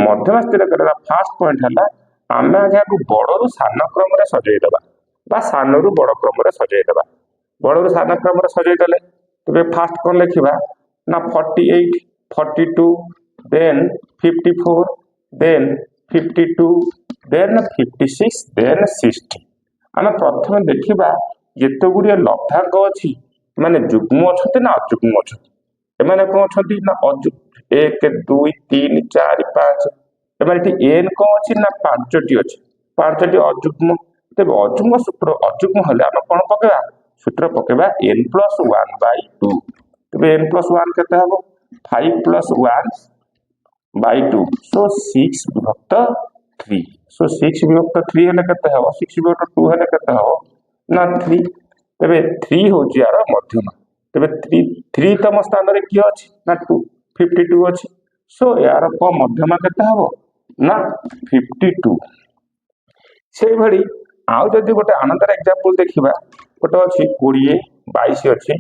मध्यमा स्थिर करवा फास्ट पॉइंट है आम आज्ञा बड़ सान क्रम सजईदे सान रु बड़ क्रम सजईदे बड़ रु सान क्रम सजईदे तेरे फास्ट कौन लिखा ना 48 42 देन 54 देन 52 देन 56 देन 60 आम प्रथम देखा जिते गुड़िया लब्धांक अच्छी माने जुग्म अच्छा ना अजुग्म अच्छा एम कौन अच्छा ना एक 2 3 4 5 एम एन कौन अच्छी ना 5टी अच्छी 5टी अजुग्म तेज अजुग्म सूत्र अजुग्म हेल्ले आम कौन पकेबा सूत्र पकेबा n+1/2 तेज n+1 केते हम 5+1/2 सो 6 विभक्त 3 सो 6 विभक्त 3 हेल्ले केते हम 6 विभक्त 2 हेल्ले केते हम ना 3 तेबे 3 होची यार मध्यमा तेबे 3 तम स्थान रे किए अछि ना 52 अछि सो यार मध्यमा केते हम ना 52 से भली आउ जदि गोटे आनंदर एग्जांपल देखिबा गोटे अछि 20 22 अछि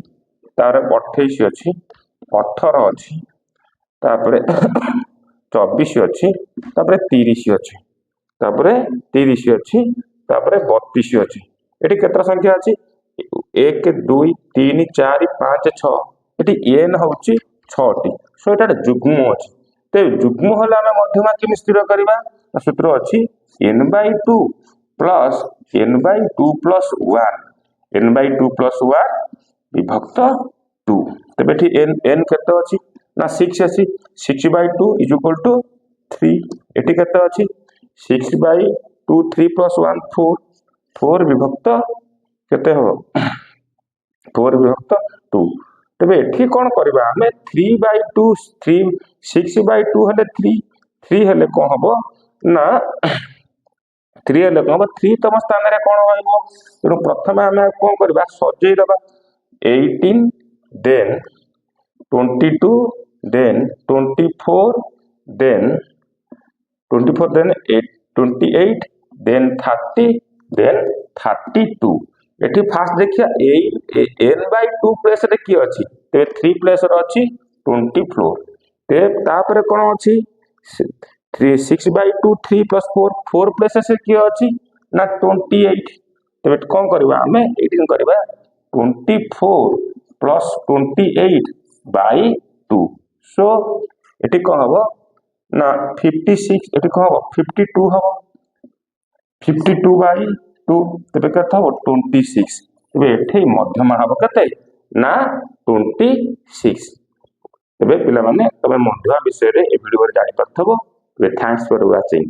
तार 28 अछि 18 अछि तापरे 24 अछि तापरे 30 अछि तापरे 30 अछि तापरे 32 अछि एटी केतरा संख्या अछि 1 2 3 4 5 6 एटी n होची 6टी सो एटा जुग्म अछि ते जुग्म होला हम मध्यमा केमि स्थिर करबा सूत्र अछि n/2 प्लस n/2 + 1 n/2 + 1 विभक्त 2 तबे एठी n केते अछि ना 6 अछि 6/2 = 3 एठी केते अछि 6/2 3 + 1 4 4 विभक्त केते हो 4 विभक्त 2 तबे एठी कोन करबा हमें 3/2 3 6/2 हेले 3 हेले कोन हबो ना 3 हेले कोन हबो 3 तम स्थान रे कोन होइबो तेणु प्रथम हमें कोन करबा सजई दबा 18 then 22 then 24 then 28 then 30 then 32 एठी फास्ट देखिया n/2 प्लेस रे की अछि ते 3 प्लेस रे अछि 24 ते तापर कोन अछि 6/2 3 + 4 4 प्लेस से की अछि ना 28 तेबे कोन करबा हमें 18 करबा 24 + 28/2 सो एठी कोन हबो ना 56 एठी कोन हबो 52 हबो 52/2 तेबे कथा हो 26 तेबे एठी मध्यमा हबो कते ना 26 तेबे पिला माने तबे मध्यमा विषय रे ए वीडियो रे जानि परथबो थैंक्स फॉर वाचिंग।